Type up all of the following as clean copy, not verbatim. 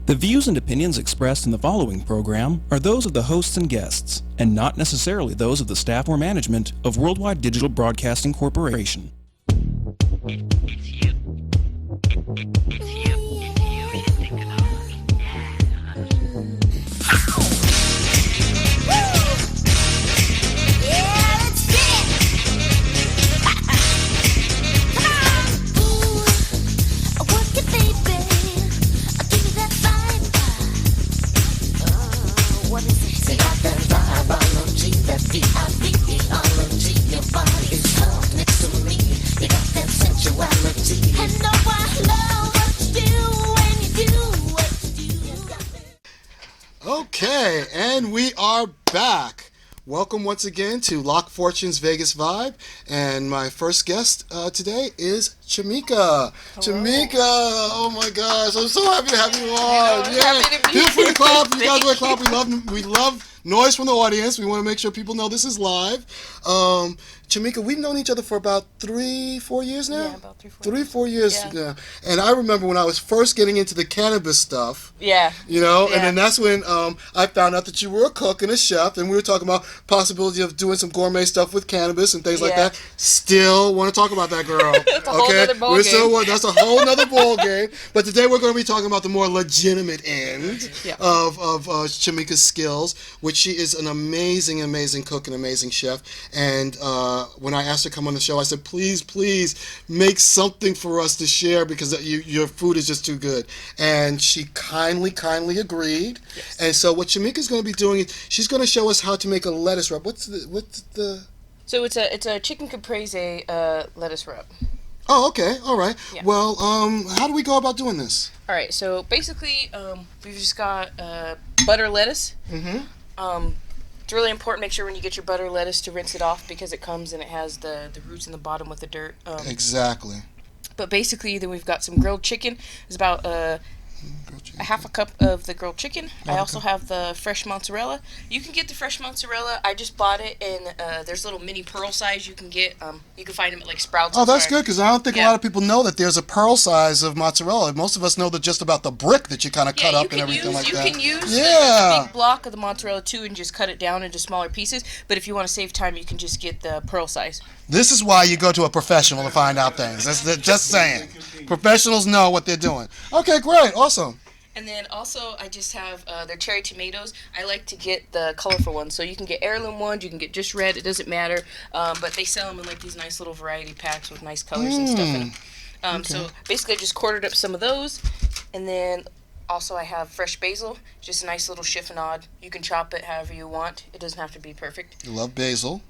The views and opinions expressed in the following program are those of the hosts and guests, and not necessarily those of the staff or management of Worldwide Digital Broadcasting Corporation. Okay, and we are back. Welcome once again to Locq Fortune's Vegas Vibe, and my first guest today is Chamika. Hello. Chamika, oh my gosh, I'm so happy to have you on. Yeah, feel free to clap. You guys want to clap? We love noise from the audience. We want to make sure people know this is live. Chamika, we've known each other for about 3-4 years now? Yeah, about 3-4 years. Yeah. And I remember when I was first getting into the cannabis stuff. Yeah. You know, and then that's when I found out that you were a cook and a chef, and we were talking about possibility of doing some gourmet stuff with cannabis and things like that. Still want to talk about that, girl. That's a whole nother ball game. That's a whole nother ball game. But today we're going to be talking about the more legitimate end of Chamika's skills, which she is an amazing, amazing cook and amazing chef. And when I asked her to come on the show, I said, please make something for us to share because your food is just too good. And she kindly agreed. Yes. And so what Chamika's going to be doing is she's going to show us how to make a lettuce wrap. What's the? So it's a chicken caprese lettuce wrap. Oh, okay, all right. Yeah. Well, how do we go about doing this? All right. So basically, we've just got butter lettuce. Mm-hmm. It's really important. Make sure when you get your butter lettuce to rinse it off because it comes and it has the roots in the bottom with the dirt. Exactly. But basically, then we've got some grilled chicken. It's about a half a cup of the grilled chicken. I also have the fresh mozzarella. You can get the fresh mozzarella. I just bought it in, there's little mini pearl size you can get. You can find them at like Sprouts. Oh, that's good because I don't think a lot of people know that there's a pearl size of mozzarella. Most of us know that just about the brick that you kind of cut up and everything like that. You can use the big block of the mozzarella too and just cut it down into smaller pieces. But if you want to save time, you can just get the pearl size. This is why you go to a professional to find out things. That's just saying. Professionals know what they're doing. Okay, great. Awesome. And then also, I just have their cherry tomatoes. I like to get the colorful ones. So you can get heirloom ones, you can get just red, it doesn't matter. But they sell them in like these nice little variety packs with nice colors and stuff in them. So basically, I just quartered up some of those. And then also, I have fresh basil, just a nice little chiffonade. You can chop it however you want. It doesn't have to be perfect. You love basil.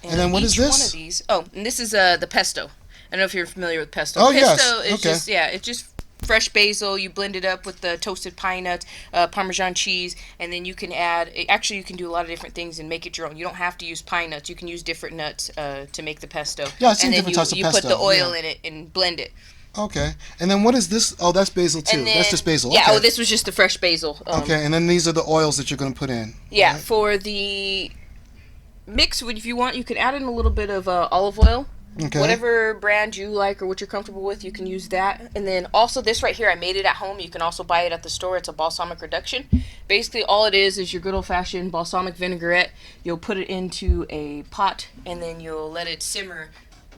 And then what is this? One of these. Oh, and this is the pesto. I don't know if you're familiar with pesto. Oh, pesto yes. It's just fresh basil. You blend it up with the toasted pine nuts, Parmesan cheese, and then you can add. Actually, you can do a lot of different things and make it your own. You don't have to use pine nuts. You can use different nuts to make the pesto. Yeah, I've seen different types of pesto. You put the oil in it and blend it. Okay, and then what is this? Oh, that's basil too. That's just basil. Yeah. Okay. Oh, this was just the fresh basil. Okay, and then these are the oils that you're going to put in. Yeah, right? For the mix, if you want, you can add in a little bit of olive oil. Okay. Whatever brand you like or what you're comfortable with, you can use that. And then also this right here, I made it at home. You can also buy it at the store. It's a balsamic reduction. Basically, all it is your good old-fashioned balsamic vinaigrette. You'll put it into a pot, and then you'll let it simmer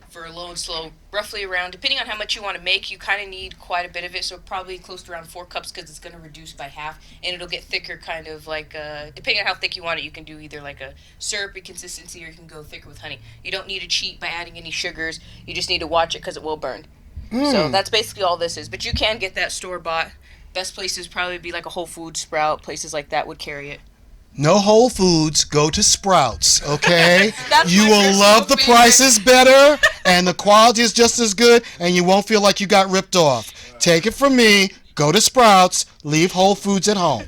for low and slow, roughly around, depending on how much you want to make, you kind of need quite a bit of it, so probably close to around 4 cups because it's going to reduce by half, and it'll get thicker, kind of like, depending on how thick you want it, you can do either like a syrupy consistency or you can go thicker with honey. You don't need to cheat by adding any sugars, you just need to watch it because it will burn. So that's basically all this is, but you can get that store-bought. Best places probably be like a Whole Foods, Sprout, places like that would carry it. No Whole Foods, go to Sprouts, okay? You will love the prices better, and the quality is just as good, and you won't feel like you got ripped off. Take it from me, go to Sprouts, leave Whole Foods at home.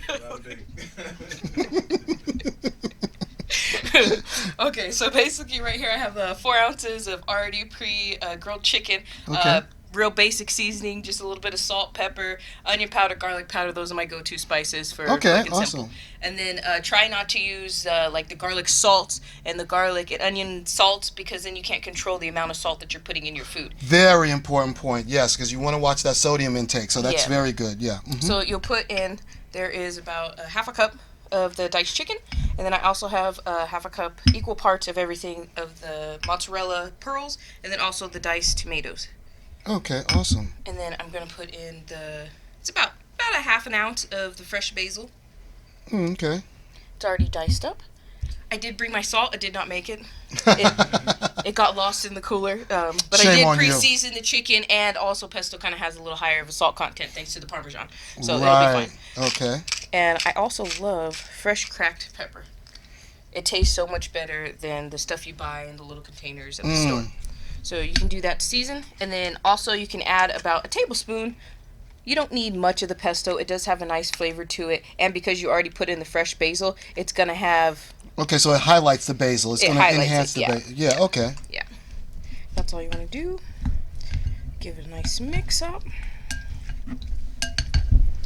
Okay, so basically right here I have 4 ounces of already pre-grilled chicken. Okay. real basic seasoning, just a little bit of salt, pepper, onion powder, garlic powder. Those are my go-to spices for quick and awesome. simple. And then try not to use like the garlic salts and the garlic and onion salts, because then you can't control the amount of salt that you're putting in your food. Very important point, yes, because you want to watch that sodium intake, so that's very good, yeah. Mm-hmm. So you'll put in, there is about a half a cup of the diced chicken, and then I also have half a cup, equal parts of everything, of the mozzarella pearls, and then also the diced tomatoes. Okay, awesome. And then I'm going to put in it's about a half an ounce of the fresh basil. Okay. It's already diced up. I did bring my salt. I did not make it. It got lost in the cooler. But Shame I did on you. pre-season the chicken, and also pesto kind of has a little higher of a salt content thanks to the Parmesan. So it'll be fine. Okay. And I also love fresh cracked pepper. It tastes so much better than the stuff you buy in the little containers at the store. So you can do that to season. And then also you can add about a tablespoon. You don't need much of the pesto. It does have a nice flavor to it. And because you already put in the fresh basil, it's going to have... Okay, so it highlights the basil. It's going to enhance the basil. Yeah, okay. Yeah. That's all you want to do. Give it a nice mix up.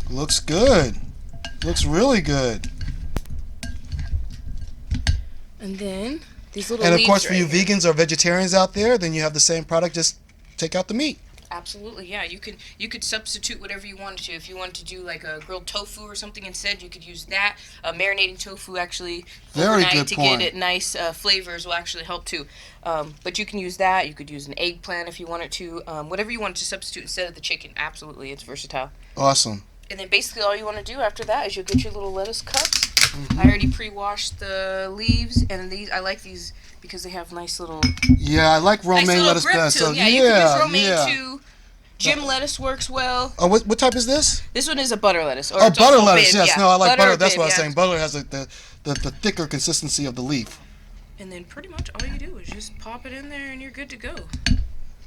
Looks good. Looks really good. And then these little And of leaves course, for you here. vegans or vegetarians out there, then you have the same product, just take out the meat. Absolutely, yeah. You could substitute whatever you wanted to. If you wanted to do like a grilled tofu or something instead, you could use that. Marinating tofu actually overnight to get it nice flavors will actually help too. But you can use that. You could use an eggplant if you wanted to. Whatever you wanted to substitute instead of the chicken. Absolutely, it's versatile. Awesome. And then basically all you want to do after that is you'll get your little lettuce cups. I already pre-washed the leaves, and these I like these because they have nice little... Yeah, I like romaine lettuce best. So yeah, you can use romaine too. Gym lettuce works well. Oh, what type is this? This one is a butter lettuce. Oh, butter lettuce. Yes, yeah. no, I like butter. That's bib, what I was saying. Butter has the thicker consistency of the leaf. And then pretty much all you do is just pop it in there, and you're good to go.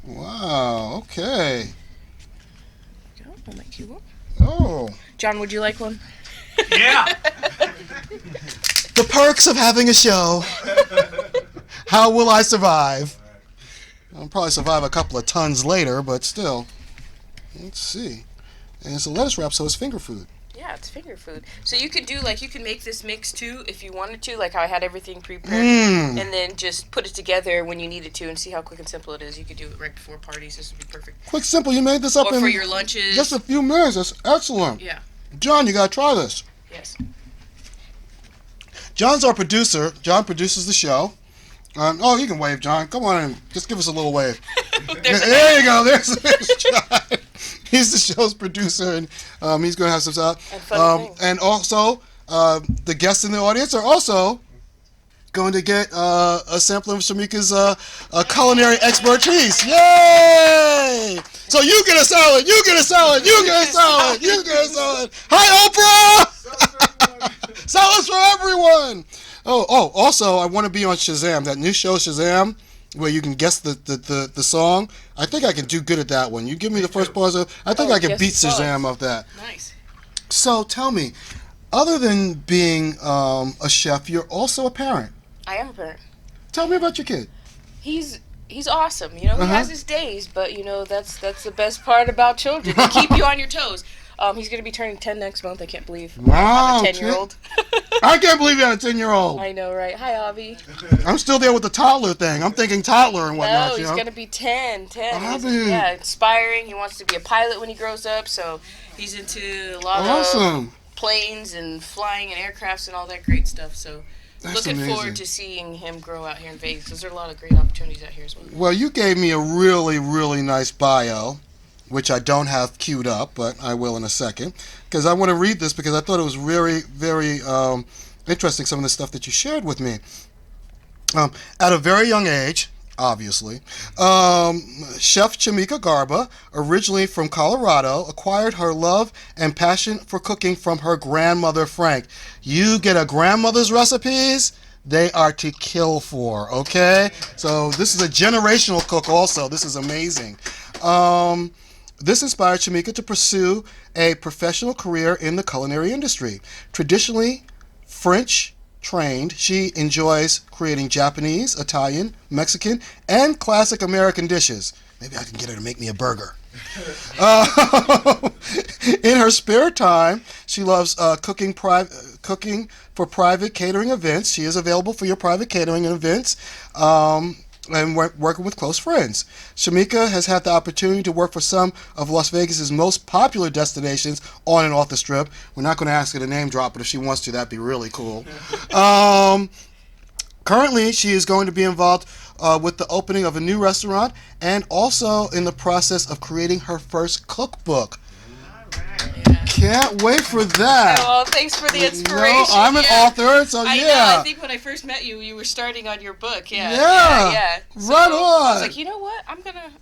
Wow. Okay. I'll make you one. Oh. John, would you like one? Yeah. The perks of having a show. How will I survive? I'll probably survive a couple of tons later, but still. Let's see. And it's a lettuce wrap, so it's finger food. Yeah, it's finger food. So you could do, you can make this mix too if you wanted to, like how I had everything prepared, and then just put it together when you needed to and see how quick and simple it is. You could do it right before parties. This would be perfect. Quick, simple. You made this up or for your lunches. Just a few minutes. That's excellent. Yeah. John, you got to try this. Yes. John's our producer. John produces the show. You can wave, John. Come on in. Just give us a little wave. There you go. There's John. He's the show's producer, and he's going to have some stuff. And also, the guests in the audience are also going to get a sample of Shamika's culinary expertise. Yay! So you get a salad, you get a salad, you get a salad, you get a salad. Hi, Oprah! Salads for everyone! Oh, also, I want to be on Shazam, that new show, Shazam, where you can guess the song. I think I can do good at that one. You give me the first pause. I think I can beat Shazam off that. Nice. So tell me, other than being a chef, you're also a parent. I am a parent. Tell me about your kid. He's awesome. He has his days, but that's the best part about children. They keep you on your toes. He's going to be turning 10 next month. I can't believe Wow, I'm a 10-year-old. I can't believe you had a 10-year-old. I know, right? Hi, Avi. I'm still there with the toddler thing. I'm thinking toddler and whatnot. No, he's going to be 10. Avi. Yeah, inspiring. He wants to be a pilot when he grows up, so he's into a lot of planes and flying and aircrafts and all that great stuff. So looking forward to seeing him grow out here in Vegas, because there are a lot of great opportunities out here as well. Well, you gave me a really, really nice bio, which I don't have queued up, but I will in a second, because I want to read this because I thought it was very, very interesting, some of the stuff that you shared with me. At a very young age, obviously, Chef Shamika Garba, originally from Colorado, acquired her love and passion for cooking from her grandmother, Frank. You get a grandmother's recipes, they are to kill for, okay? So this is a generational cook also. This is amazing. This inspired Shamika to pursue a professional career in the culinary industry. Traditionally French trained, she enjoys creating Japanese, Italian, Mexican, and classic American dishes. Maybe I can get her to make me a burger. In her spare time, she loves cooking for private catering events. She is available for your private catering events. And working with close friends. Shamika has had the opportunity to work for some of Las Vegas's most popular destinations on and off the Strip. We're not going to ask her to name drop, but if she wants to, that'd be really cool. Currently, she is going to be involved with the opening of a new restaurant and also in the process of creating her first cookbook. Can't wait for that. Well, thanks for the inspiration. I'm an author, so I yeah. know. I think when I first met you, you were starting on your book. Yeah. So right on. I was like, you know what? I'm gonna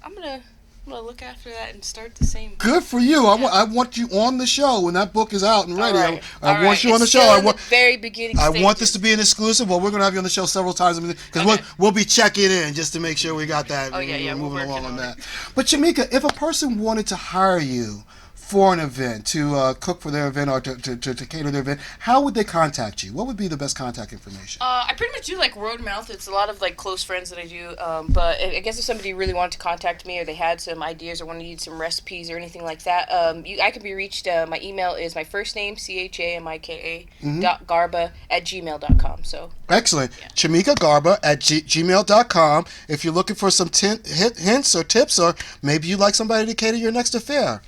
look after that and start the same. Good for you. I want you on the show when that book is out and ready. I want you on the show. I want the very beginning. I want this to be an exclusive. Well, we're gonna have you on the show several times because we'll be checking in just to make sure we got that. Moving along on that. But Shamika, if a person wanted to hire you for an event, to cook for their event or to cater their event, how would they contact you? What would be the best contact information? I pretty much do like word of mouth. It's a lot of like close friends that I do. But I guess if somebody really wanted to contact me or they had some ideas or wanted some recipes or anything like that, I can be reached. My email is my first name, CHAMIKA, .garba@gmail.com. So excellent. Yeah. Shamika Garba at gmail.com. If you're looking for some hints or tips, or maybe you'd like somebody to cater your next affair.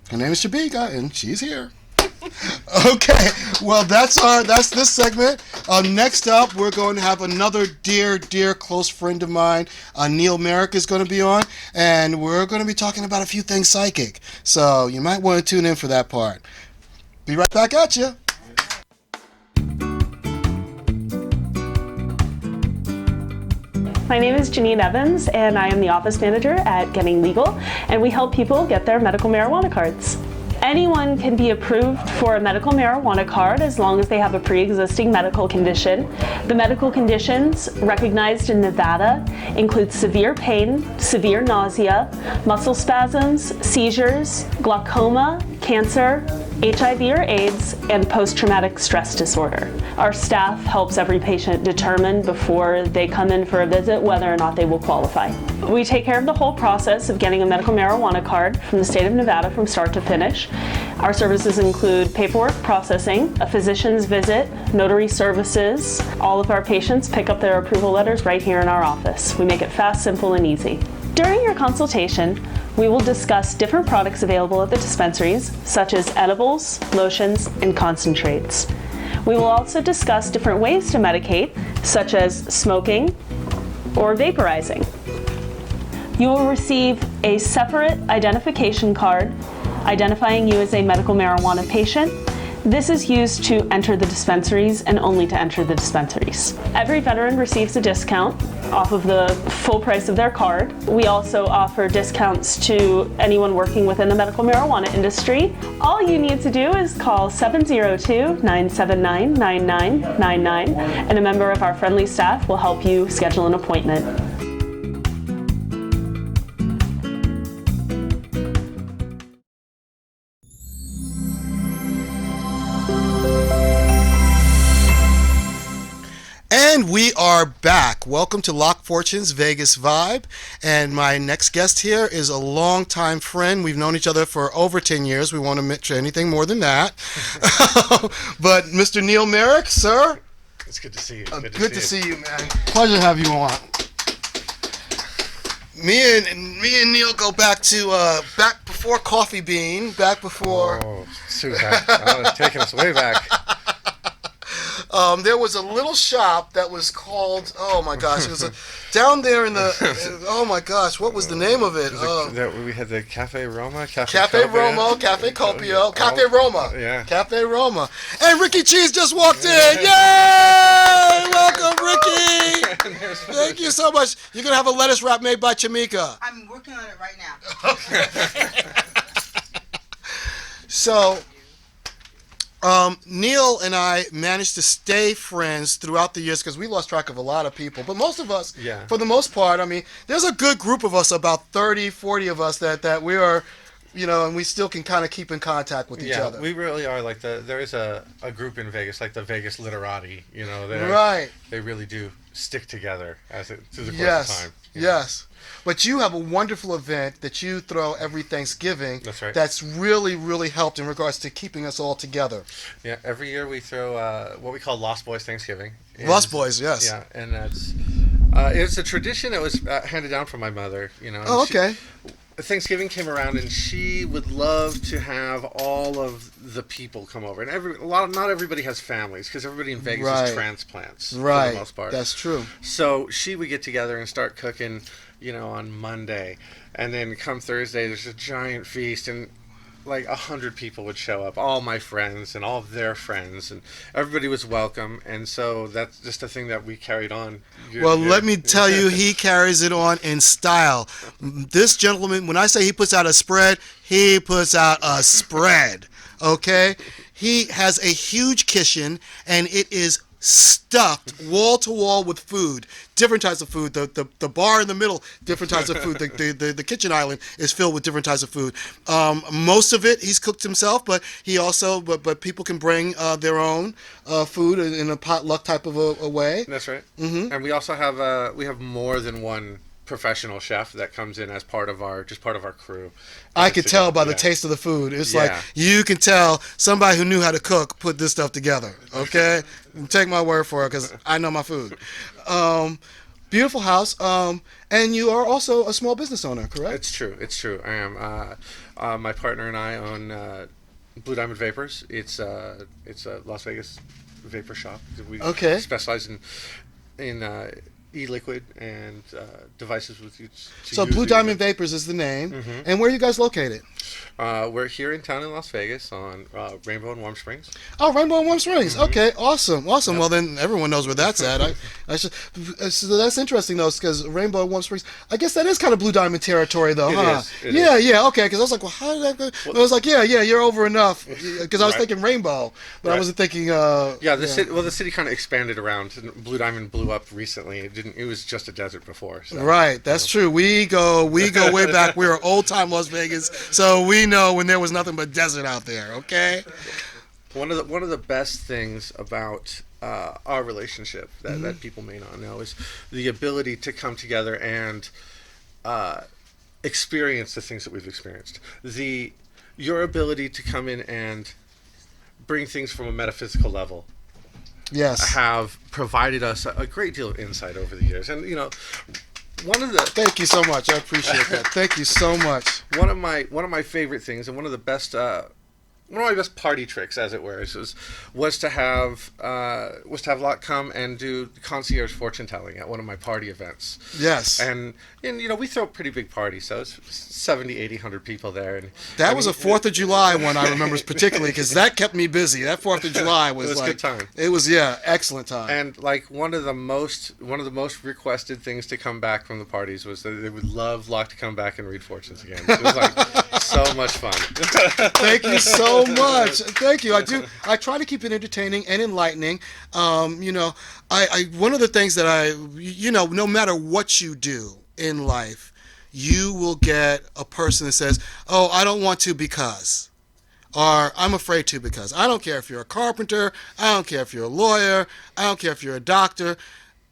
Her name is Shamika, and she's here. Okay, well, that's this segment. Next up, we're going to have another dear close friend of mine. Neil Merrick is going to be on, and we're going to be talking about a few things psychic. So you might want to tune in for that part. Be right back at you. My name is Janine Evans, and I am the office manager at Getting Legal, and we help people get their medical marijuana cards. Anyone can be approved for a medical marijuana card as long as they have a pre-existing medical condition. The medical conditions recognized in Nevada include severe pain, severe nausea, muscle spasms, seizures, glaucoma, cancer, HIV or AIDS, and post-traumatic stress disorder. Our staff helps every patient determine before they come in for a visit whether or not they will qualify. We take care of the whole process of getting a medical marijuana card from the state of Nevada from start to finish. Our services include paperwork processing, a physician's visit, notary services. All of our patients pick up their approval letters right here in our office. We make it fast, simple, and easy. During your consultation, we will discuss different products available at the dispensaries, such as edibles, lotions, and concentrates. We will also discuss different ways to medicate, such as smoking or vaporizing. You will receive a separate identification card identifying you as a medical marijuana patient. This is used to enter the dispensaries and only to enter the dispensaries. Every veteran receives a discount off of the full price of their card. We also offer discounts to anyone working within the medical marijuana industry. All you need to do is call 702-979-9999 and a member of our friendly staff will help you schedule an appointment. And we are back. Welcome to Locq Fortune's Vegas Vibe. And my next guest here is a longtime friend. We've known each other for over 10 years. We won't admit to anything more than that. But Mr. Neil Merrick, sir. It's good to see you. Good to see you, man. Pleasure to have you on. Me and Neil go back to back before Coffee Bean, back before. Oh, Susan, I was taking us way back. There was a little shop that was called, oh my gosh, it was down there in the, oh my gosh, what was the name of it? We had the Cafe Roma, Cafe Roma, Cafe Copio, Cafe Roma. Yeah. Cafe Roma. And Ricky Cheese just walked in. Yay! Welcome, Ricky! Thank you so much. You're going to have a lettuce wrap made by Shamika. I'm working on it right now. So, Neil and I managed to stay friends throughout the years because we lost track of a lot of people. But most of us, for the most part, I mean, there's a good group of us, about 30, 40 of us, that we are and we still can kind of keep in contact with each other. We really are like there is a group in Vegas, like the Vegas Literati. Right. They really do stick together through the course of time. Yes. But you have a wonderful event that you throw every Thanksgiving. That's right. That's really, really helped in regards to keeping us all together. Yeah, every year we throw what we call Lost Boys Thanksgiving. Lost Boys, yes. Yeah, and that's it's a tradition that was handed down from my mother. Oh, okay. Thanksgiving came around, and she would love to have all of the people come over, and not everybody has families because everybody in Vegas is transplants for the most part. That's true. So she would get together and start cooking, on Monday, and then come Thursday, there's a giant feast, and like 100 people would show up, all my friends and all of their friends, and everybody was welcome. And so that's just a thing that we carried on. Let me tell you, he carries it on in style. This gentleman, when I say he puts out a spread, he puts out a spread. Okay? He has a huge kitchen, and it is stuffed wall to wall with food, different types of food. The bar in the middle, different types of food. The kitchen island is filled with different types of food. Most of it he's cooked himself, but he also but people can bring their own food in a potluck type of a way. That's right. Mm-hmm. And we also have more than one professional chef that comes in as part of our crew. I could tell by the taste of the food. It's like you can tell somebody who knew how to cook put this stuff together. Okay, take my word for it because I know my food. Beautiful house, and you are also a small business owner, correct? It's true. I am. My partner and I own Blue Diamond Vapors. It's a Las Vegas vapor shop. We specialize in e-liquid and devices with you. So Blue Diamond Vapors is the name. Mm-hmm. And where are you guys located? We're here in town in Las Vegas on Rainbow and Warm Springs. Oh, Rainbow and Warm Springs. Mm-hmm. Okay, awesome. Yep. Well, then everyone knows where that's at. So that's interesting, though, because Rainbow and Warm Springs, I guess that is kind of Blue Diamond territory, though, huh? It is. Yeah, okay, because I was like, well, how did that go? Well, I was like, yeah, you're over enough, because I was thinking Rainbow, but I wasn't thinking... the city kind of expanded around. Blue Diamond blew up recently. It was just a desert before. So, right, that's true. We go way back. We're old-time Las Vegas, so we know when there was nothing but desert out there, okay? One of the best things about our relationship that people may not know is the ability to come together and experience the things that we've experienced. Your ability to come in and bring things from a metaphysical level have provided us a great deal of insight over the years. And Thank you so much. I appreciate that. Thank you so much. One of my favorite things, and one of my best party tricks, as it were, was to have Locq come and do concierge fortune telling at one of my party events. Yes. And we throw a pretty big party, so it's 70, 80, 100 people there. And that was a 4th of July one I remember particularly because that kept me busy. That 4th of July was a good time. It was excellent time. And like one of the most requested things to come back from the parties was that they would love Locq to come back and read fortunes again. It was like so much fun. Thank you so much. Thank you. I try to keep it entertaining and enlightening. One of the things that no matter what you do in life, you will get a person that says, "Oh, I don't want to because," or "I'm afraid to because." I don't care if you're a carpenter. I don't care if you're a lawyer. I don't care if you're a doctor.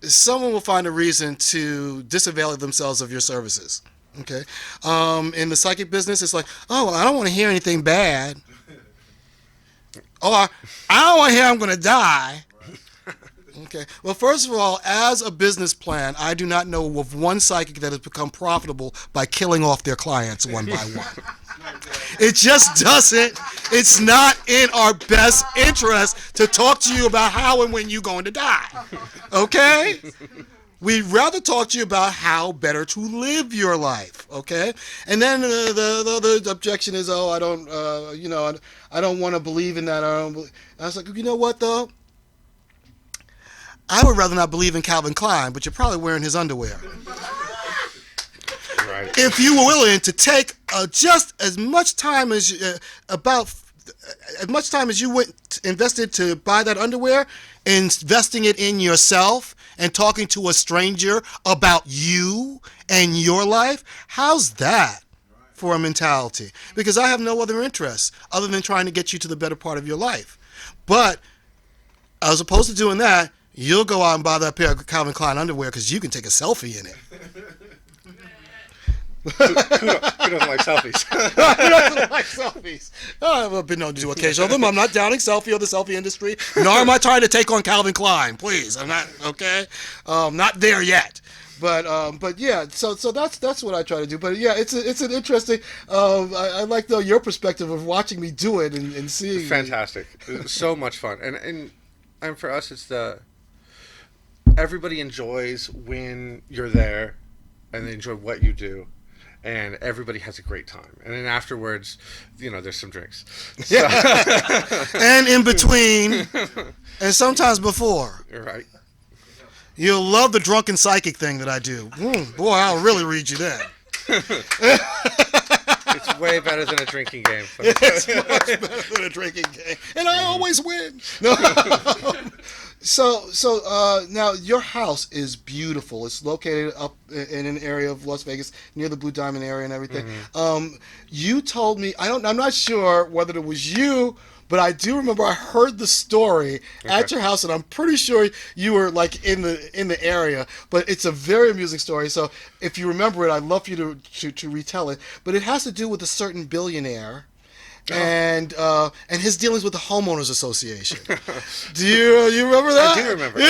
Someone will find a reason to disavail themselves of your services. Okay. In the psychic business, it's like, "Oh, I don't want to hear anything bad." Or, "I don't want to hear I'm going to die." Okay. Well, first of all, as a business plan, I do not know of one psychic that has become profitable by killing off their clients one by one. It just doesn't. It's not in our best interest to talk to you about how and when you're going to die. Okay? We'd rather talk to you about how better to live your life, okay? And then the objection is, "Oh, I don't, I don't want to believe in that." I was like, you know what, though? I would rather not believe in Calvin Klein, but you're probably wearing his underwear. Right. If you were willing to take just as much time as you invested to buy that underwear, investing it in yourself and talking to a stranger about you and your life, how's that? for a mentality, because I have no other interest other than trying to get you to the better part of your life. But as opposed to doing that, you'll go out and buy that pair of Calvin Klein underwear because you can take a selfie in it. Who doesn't like selfies? Who doesn't like selfies? I've been known to do occasional of them. I'm not downing selfie or the selfie industry, nor am I trying to take on Calvin Klein. Please, I'm not, okay? Not there yet. But yeah, so that's what I try to do. But yeah, it's an interesting. I like your perspective of watching me do it and seeing. Fantastic, so much fun, and for us, it's everybody enjoys when you're there, and they enjoy what you do. And everybody has a great time. And then afterwards, there's some drinks. So. And in between, and sometimes before. Right. You'll love the drunken psychic thing that I do. Boy, I'll really read you then. It's way better than a drinking game. It's much better than a drinking game. And I always win. No. So now your house is beautiful. It's located up in an area of Las Vegas near the Blue Diamond area and everything. Mm-hmm. You told me, I'm not sure whether it was you, but I do remember I heard the story at your house, and I'm pretty sure you were like in the area. But it's a very amusing story. So if you remember it, I'd love for you to retell it. But it has to do with a certain billionaire. And his dealings with the homeowners association. Do you remember that? I do remember.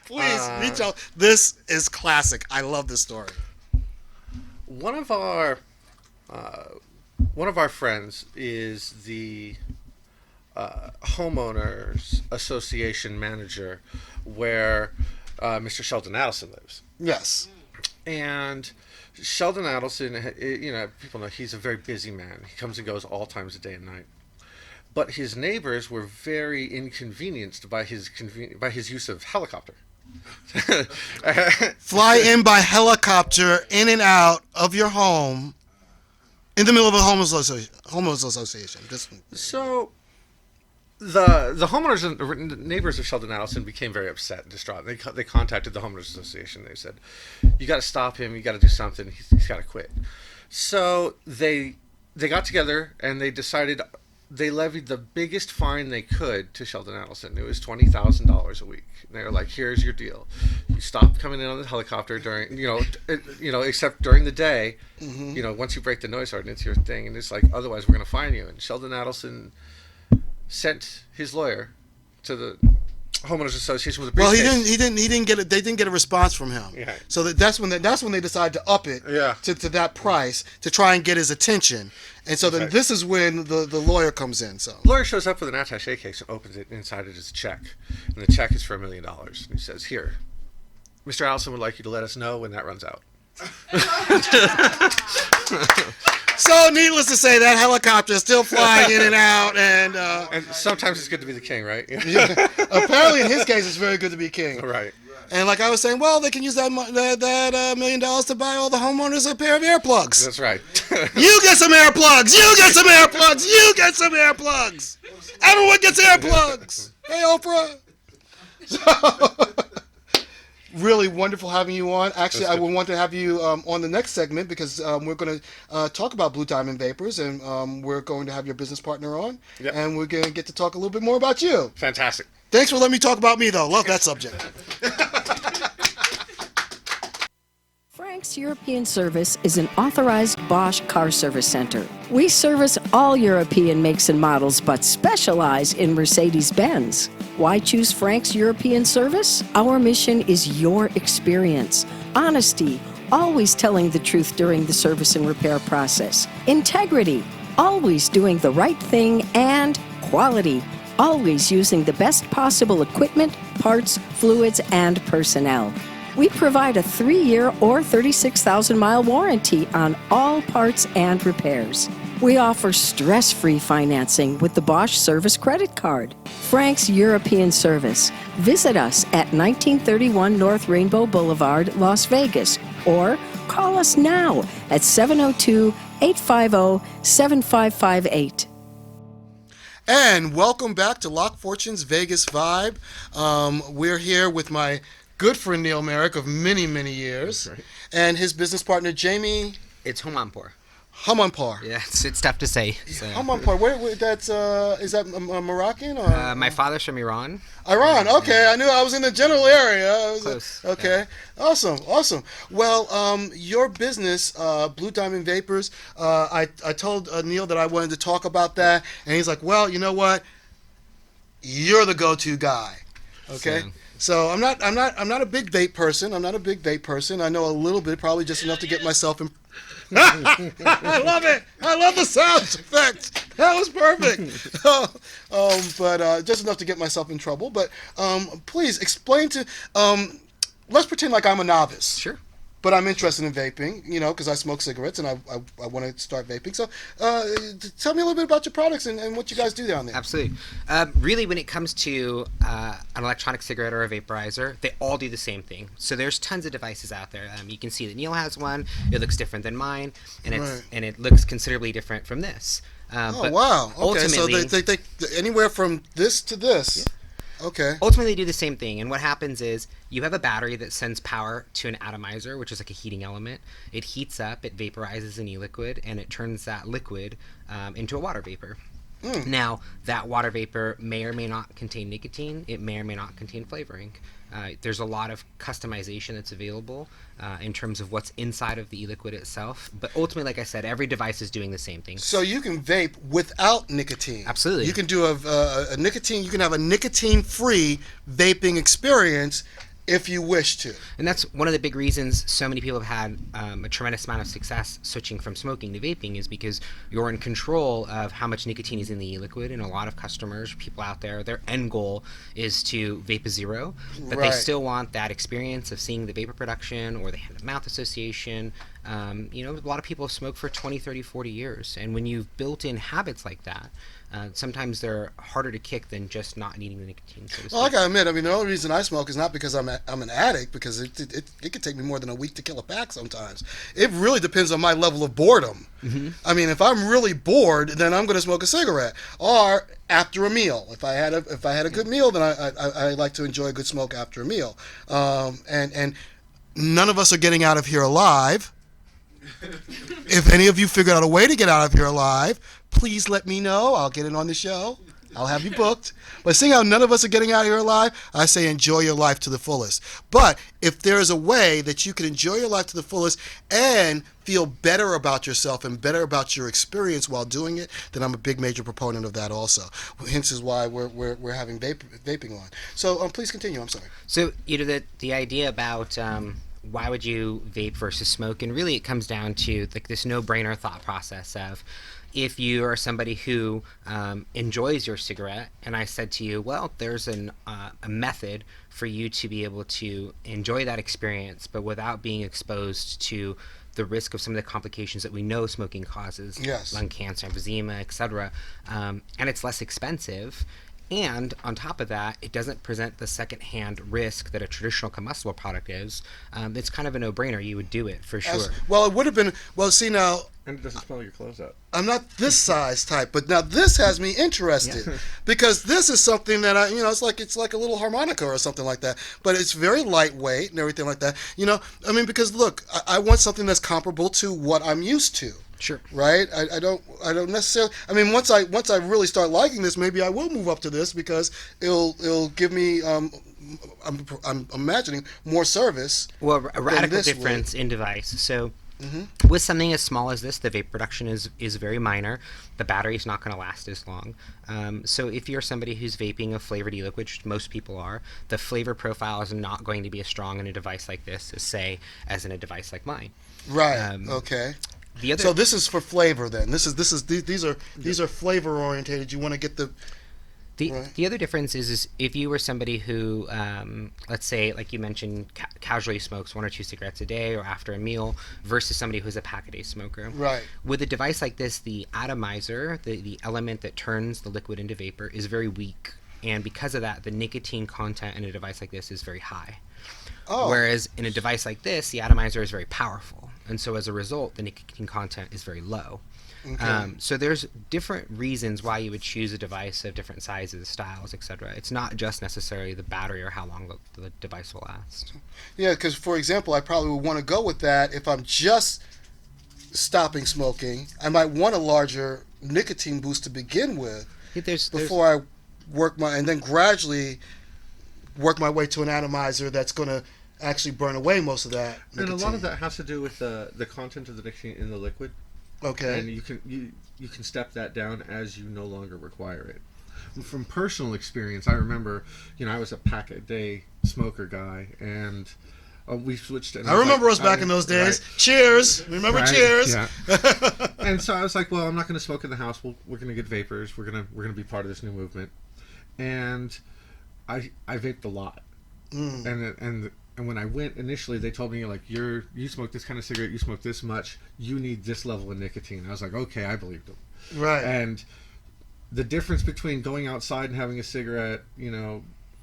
Please retell. This is classic. I love this story. One of our friends is the homeowners association manager, where Mr. Sheldon Adelson lives. Yes. And Sheldon Adelson, people know he's a very busy man. He comes and goes all times of day and night. But his neighbors were very inconvenienced by his use of helicopter. Fly in by helicopter, in and out of your home, in the middle of a homeowners association. So the homeowners and the neighbors of Sheldon Adelson became very upset and distraught. They contacted the homeowners association. They said, "You got to stop him. You got to do something. He's got to quit." So they got together and they decided they levied the biggest fine they could to Sheldon Adelson. It was $20,000 a week. And they were like, "Here's your deal. You stop coming in on the helicopter during except during the day. Mm-hmm. Once you break the noise ordinance, your thing." And it's like, "Otherwise, we're going to fine you." And Sheldon Adelson sent his lawyer to the homeowners association with a briefcase. Well, he didn't get it. They didn't get a response from him. Yeah. So that's when they decided to up it. Yeah. To that price to try and get his attention. And so then this is when the lawyer comes in. So the lawyer shows up with an attaché case and opens it. Inside it is a check, and the check is for $1 million. And he says, "Here, Mr. Allison would like you to let us know when that runs out." So, needless to say, that helicopter is still flying in and out, and sometimes it's good to be the king, right? Yeah. Apparently, in his case, it's very good to be king. Right. And like I was saying, well, they can use that $1 million to buy all the homeowners a pair of earplugs. That's right. You get some earplugs. You get some earplugs. You get some earplugs. Everyone gets earplugs. Hey, Oprah. So, really wonderful having you on. Actually, I would want to have you on the next segment because we're going to talk about Blue Diamond Vapors, and we're going to have your business partner on, and we're going to get to talk a little bit more about you. Fantastic. Thanks for letting me talk about me, though. Love that subject. Frank's European Service is an authorized Bosch car service center. We service all European makes and models, but specialize in Mercedes-Benz. Why choose Frank's European Service? Our mission is your experience. Honesty, always telling the truth during the service and repair process. Integrity, always doing the right thing. And quality, always using the best possible equipment, parts, fluids, and personnel. We provide a 3-year or 36,000-mile warranty on all parts and repairs. We offer stress-free financing with the Bosch Service Credit Card. Frank's European Service. Visit us at 1931 North Rainbow Boulevard, Las Vegas, or call us now at 702-850-7558. And welcome back to Locq Fortune's Vegas Vibe. We're here with my good friend Neil Merrick of many, many years, and his business partner Jamie It's Homanpur. Hamanpur. Yeah, it's tough to say. So. Hamanpur. Where that's is that Moroccan or? My father's from Iran. Iran. Okay, yeah. I knew I was in the general area. Close. Okay, yeah. Awesome. Well, your business, Blue Diamond Vapors. I told Neil that I wanted to talk about that, and he's like, "Well, you know what? You're the go-to guy." Okay. So I'm not a big vape person. I know a little bit, probably just enough to get myself in. I love it. I love the sound effect. That was perfect. But just enough to get myself in trouble. But please explain to. Let's pretend like I'm a novice. Sure. But I'm interested in vaping, because I smoke cigarettes and I want to start vaping. So tell me a little bit about your products and what you guys do down there. Absolutely. Really, when it comes to an electronic cigarette or a vaporizer, they all do the same thing. So there's tons of devices out there. You can see that Neil has one. It looks different than mine, and it looks considerably different from this. But wow. Okay, so they anywhere from this to this. Yeah. Okay. Ultimately, they do the same thing, and what happens is you have a battery that sends power to an atomizer, which is like a heating element. It heats up, it vaporizes an e-liquid, and it turns that liquid into a water vapor. Now, that water vapor may or may not contain nicotine. It may or may not contain flavoring. There's a lot of customization that's available in terms of what's inside of the e-liquid itself. But ultimately, like I said, every device is doing the same thing. So you can vape without nicotine. Absolutely. You can do a nicotine. You can have a nicotine-free vaping experience if you wish to. And that's one of the big reasons so many people have had a tremendous amount of success switching from smoking to vaping, is because you're in control of how much nicotine is in the e-liquid. And a lot of customers, people out there, their end goal is to vape a zero, but they still want that experience of seeing the vapor production or the hand-to-mouth association. A lot of people have smoked for 20, 30, 40 years. And when you've built in habits like that, sometimes they're harder to kick than just not needing the nicotine. So to speak. Well, I gotta admit, the only reason I smoke is not because I'm an addict, because it could take me more than a week to kill a pack sometimes. It really depends on my level of boredom. Mm-hmm. If I'm really bored, then I'm gonna smoke a cigarette, or after a meal. If I had a good meal, then I like to enjoy a good smoke after a meal. And none of us are getting out of here alive. If any of you figured out a way to get out of here alive, please let me know. I'll get it on the show. I'll have you booked. But seeing how none of us are getting out of here alive, I say enjoy your life to the fullest. But if there is a way that you can enjoy your life to the fullest and feel better about yourself and better about your experience while doing it, then I'm a big major proponent of that also. Hence is why we're having vaping on. So please continue. I'm sorry. So the idea about why would you vape versus smoke, and really it comes down to like this no-brainer thought process of, if you are somebody who enjoys your cigarette, and I said to you, well, there's a method for you to be able to enjoy that experience, but without being exposed to the risk of some of the complications that we know smoking causes, lung cancer, emphysema, etc., and it's less expensive. And on top of that, it doesn't present the secondhand risk that a traditional combustible product is. It's kind of a no-brainer. You would do it for sure. Well, it would have been. Well, see now. And it doesn't smell your clothes up. I'm not this size type, but now this has me interested because this is something that it's like a little harmonica or something like that. But it's very lightweight and everything like that. Because look, I want something that's comparable to what I'm used to. Sure. Right. I don't necessarily. Once I really start liking this, maybe I will move up to this because it'll give me. I'm imagining more service. Well, a radical difference in device. So. Mm-hmm. With something as small as this, the vape production is very minor. The battery's not going to last as long. So if you're somebody who's vaping a flavored e-liquid, which most people are, the flavor profile is not going to be as strong in a device like this as in a device like mine. Right. Okay. So this is for flavor then. These are flavor orientated. You want to get the other difference is if you were somebody who, let's say, like you mentioned, casually smokes 1 or 2 cigarettes a day or after a meal, versus somebody who's a pack-a-day smoker. Right. With a device like this, the atomizer, the element that turns the liquid into vapor, is very weak. And because of that, the nicotine content in a device like this is very high. Oh. Whereas in a device like this, the atomizer is very powerful. And so as a result, the nicotine content is very low. Okay. So there's different reasons why you would choose a device of different sizes, styles, etc. It's not just necessarily the battery or how long the device will last. Yeah, because for example, I probably would want to go with that if I'm just stopping smoking, I might want a larger nicotine boost to begin with before I work and then gradually work my way to an atomizer that's going to actually burn away most of that nicotine. And a lot of that has to do with the content of the nicotine in the liquid. Okay. And you can step that down as you no longer require it. From personal experience, I remember, I was a pack-a-day smoker guy, and we switched. And I remember us back in those days. Right. Cheers. Remember cheers. Yeah. And so I was like, well, I'm not going to smoke in the house. We're going to get vapors. We're going to be part of this new movement. And I vaped a lot. And when I went initially, they told me, like, you smoke this kind of cigarette, you smoke this much, you need this level of nicotine. I was like, okay, I believed them. Right. And the difference between going outside and having a cigarette,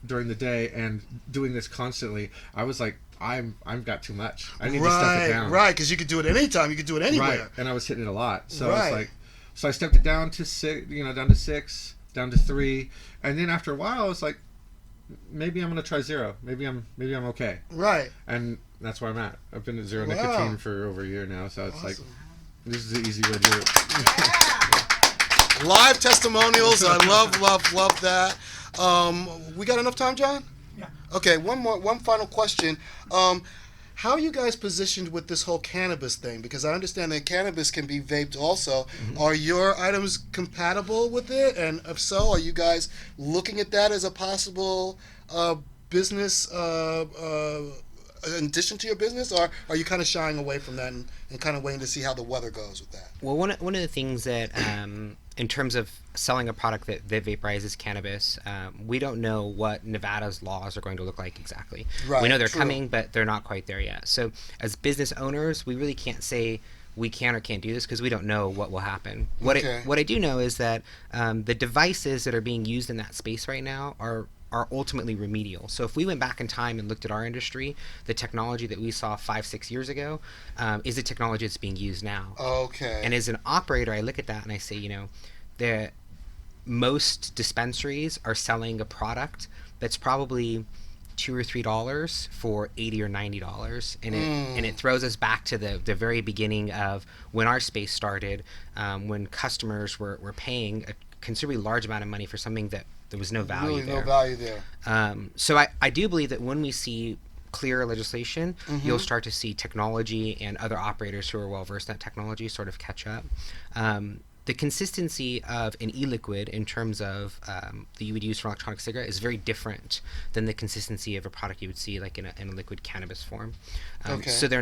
during the day and doing this constantly, I was like, I've got too much. I need to step it down. Right, because you could do it anytime. You could do it anywhere. Right, and I was hitting it a lot. So I was like, so I stepped it down to 6, down to 6, down to 3, and then after a while, I was like, maybe I'm gonna try 0. Maybe I'm okay. Right. And that's where I'm at. I've been at 0 nicotine for over a year now, so it's like, this is the easy way to do it. Live testimonials. I love that. We got enough time, John? Yeah. Okay, one final question. How are you guys positioned with this whole cannabis thing? Because I understand that cannabis can be vaped also. Mm-hmm. Are your items compatible with it? And if so, are you guys looking at that as a possible business in addition to your business? Or are you kind of shying away from that and kind of waiting to see how the weather goes with that? Well, one of the things that, in terms of selling a product that vaporizes cannabis, we don't know what Nevada's laws are going to look like exactly. Right, we know they're true. coming, but they're not quite there yet. So as business owners, we really can't say we can or can't do this because we don't know what will happen. What I do know is that the devices that are being used in that space right now are ultimately remedial. So if we went back in time and looked at our industry, the technology that we saw 5-6 years ago is the technology that's being used now. Okay. And as an operator, I look at that and I say, the most dispensaries are selling a product that's probably $2 or $3 for $80 or $90, and it throws us back to the very beginning of when our space started, when customers were paying a considerably large amount of money for something that there was no value really there. No value there. So I do believe that when we see clear legislation, you'll start to see technology and other operators who are well versed in that technology sort of catch up. The consistency of an e-liquid in terms of that you would use for an electronic cigarette is very different than the consistency of a product you would see like in a liquid cannabis form. So they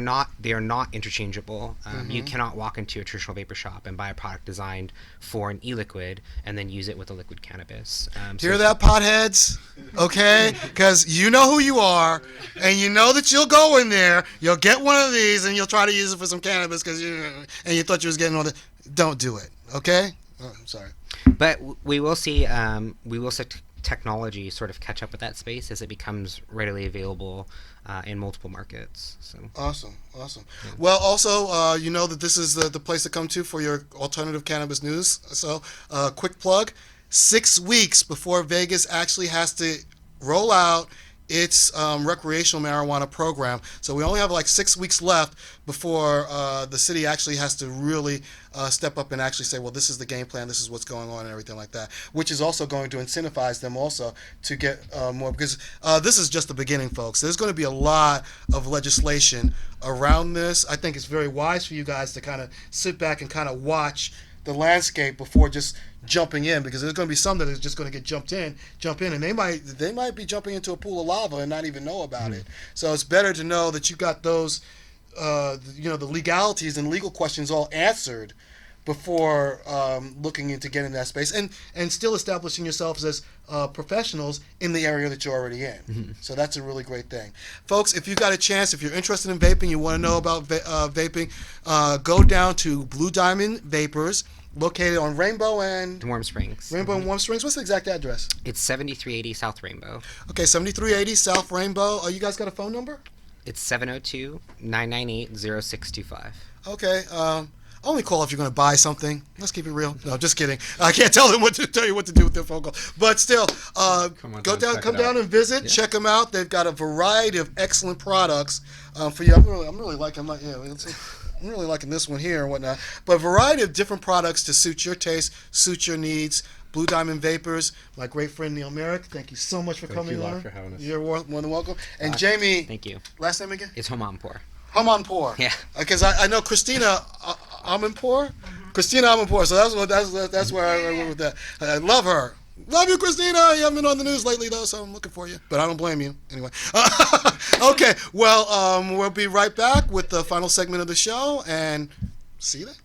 are not interchangeable. You cannot walk into a traditional vapor shop and buy a product designed for an e-liquid and then use it with a liquid cannabis. Hear that, potheads? Okay? Because you know who you are, and you know that you'll go in there, you'll get one of these, and you'll try to use it for some cannabis and you thought you was getting all the... Don't do it. Okay? Oh, I'm sorry. But we will see technology sort of catch up with that space as it becomes readily available in multiple markets. So Awesome. Yeah. Well, also, you know that this is the place to come to for your alternative cannabis news. So, quick plug, 6 weeks before Vegas actually has to roll out its recreational marijuana program. So we only have like 6 weeks left before the city actually has to really step up and actually say, well, this is the game plan, this is what's going on and everything like that, which is also going to incentivize them also to get more, because this is just the beginning, folks. There's going to be a lot of legislation around this. I think it's very wise for you guys to kind of sit back and kind of watch the landscape before just jumping in, because there's going to be some that is just going to get jump in, and they might be jumping into a pool of lava and not even know about it. So it's better to know that you got those, the legalities and legal questions all answered before looking into getting that space, and still establishing yourselves as professionals in the area that you're already in. So that's a really great thing. Folks, if you got a chance, if you're interested in vaping, you want to know about vaping, go down to Blue Diamond Vapors, located on Rainbow and Warm Springs. Rainbow and Warm Springs. What's the exact address? It's 7380 South Rainbow. Okay, 7380 South Rainbow. You guys got a phone number? It's 702-998-0625. Okay. Only call if you're going to buy something. Let's keep it real. No, just kidding. I can't tell you what to do with their phone call. But still, come down and visit. Yeah. Check them out. They've got a variety of excellent products for you. I'm really liking my. I'm really liking this one here and whatnot. But a variety of different products to suit your taste, suit your needs. Blue Diamond Vapors, my great friend Neil Merrick. Thank you so much for coming on. Thank you, Locq, for having us. You're more than welcome. And Jamie, Thank you. last name again? It's Homonpour. Homonpour. Yeah. Because I know Christina Amanpour. Christina Amanpour. So that's where I went with that. I love her. Love you, Christina. You haven't been on the news lately, though, so I'm looking for you. But I don't blame you. Anyway. Okay. Well, we'll be right back with the final segment of the show, and see you then.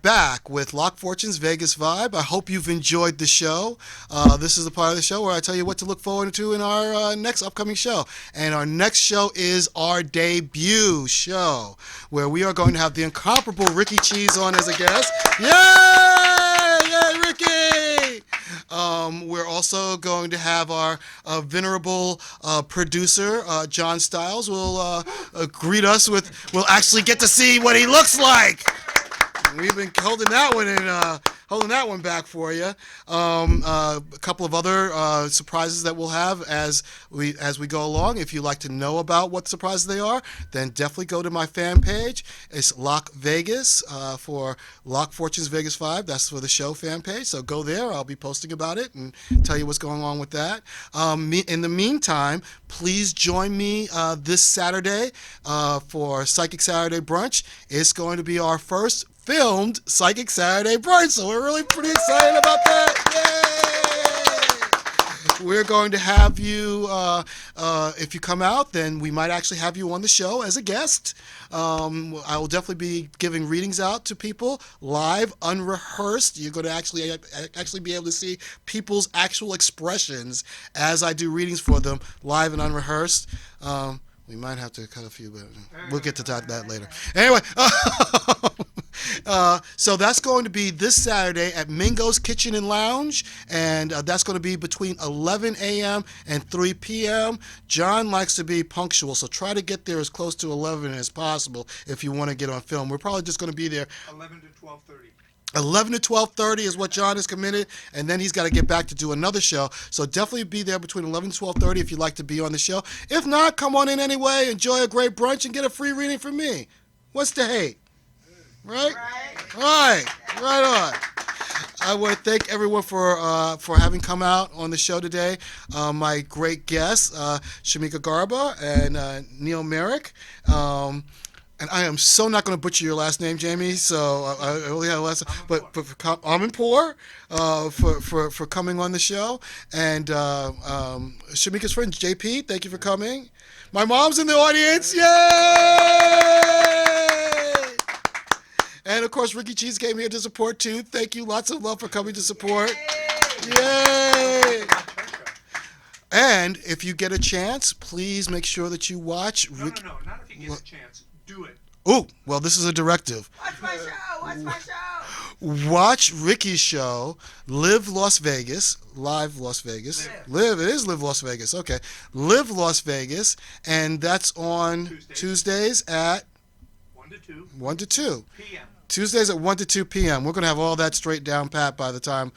Back with Locq Fortune's Vegas Vibe. I hope you've enjoyed the show. This is the part of the show where I tell you what to look forward to in our next upcoming show. And our next show is our debut show, where we are going to have the incomparable Ricky Cheese on as a guest. Yay! Yay, Ricky! We're also going to have our venerable producer, John Stiles, will greet us with, we'll actually get to see what he looks like. We've been holding that one back for you. A couple of other surprises that we'll have as we go along. If you'd like to know about what surprises they are, then definitely go to my fan page. It's Locq Vegas for Locq Fortune's Vegas 5. That's for the show fan page. So go there. I'll be posting about it and tell you what's going on with that. In the meantime, please join me this Saturday for Psychic Saturday Brunch. It's going to be our first filmed Psychic Saturday Brunch, so we're really pretty excited about that. Yay! We're going to have you, if you come out, then we might actually have you on the show as a guest. I will definitely be giving readings out to people live, unrehearsed. You're going to actually be able to see people's actual expressions as I do readings for them, live and unrehearsed. We might have to cut a few, but we'll get to that later. Anyway, so that's going to be this Saturday at Mingo's Kitchen and Lounge, and that's going to be between 11 a.m. and 3 p.m. John likes to be punctual, so try to get there as close to 11 as possible if you want to get on film. We're probably just going to be there 11 to 12:30. 11 to 12:30 is what John is committed, and then he's got to get back to do another show. So definitely be there between 11 and 12:30 if you'd like to be on the show. If not, come on in anyway, enjoy a great brunch, and get a free reading from me. What's the hate? Right? Right on. I want to thank everyone for having come out on the show today. My great guests, Shamika Garba and Neil Merrick. And I am so not going to butcher your last name, Jamie. So I only have a last, but Amanpour, for coming on the show, and Shamika's friend JP, thank you for coming. My mom's in the audience, yay! And of course, Ricky Cheese came here to support too. Thank you, lots of love for coming to support. Yay! And if you get a chance, please make sure that you watch. No, not if you get a chance. Do it. Oh, well, this is a directive. Watch my show. Watch my show. Watch Ricky's show, Live Las Vegas, Live Las Vegas. Live, it is Live Las Vegas, okay. Live Las Vegas, and that's on Tuesdays at 1 to 2 p.m. Tuesdays at 1 to 2 p.m. We're going to have all that straight down pat by the time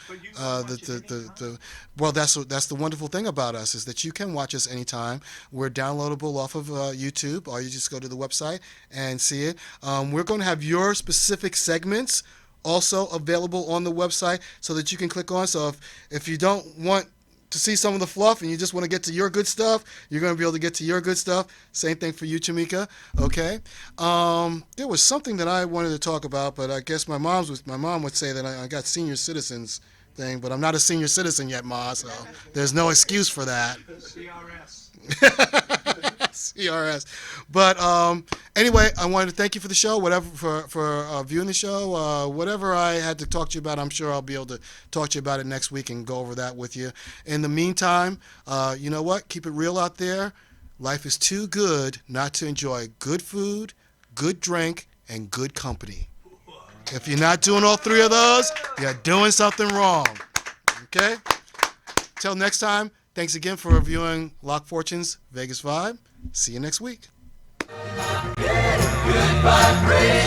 well, that's the wonderful thing about us is that you can watch us anytime. We're downloadable off of YouTube, or you just go to the website and see it. We're going to have your specific segments also available on the website so that you can click on. So if you don't want to see some of the fluff and you just want to get to your good stuff, you're going to be able to get to your good stuff. Same thing for you, Chamika. Okay. There was something that I wanted to talk about, but I guess my mom would say that I got senior citizens thing, but I'm not a senior citizen yet, Ma, so there's no excuse for that. CRS. CRS. But anyway, I wanted to thank you for the show, whatever for viewing the show. Whatever I had to talk to you about, I'm sure I'll be able to talk to you about it next week and go over that with you. In the meantime, you know what? Keep it real out there. Life is too good not to enjoy good food, good drink, and good company. If you're not doing all three of those, you're doing something wrong. Okay? Till next time, thanks again for reviewing Locq Fortune's Vegas Vibe. See you next week. Good vibration.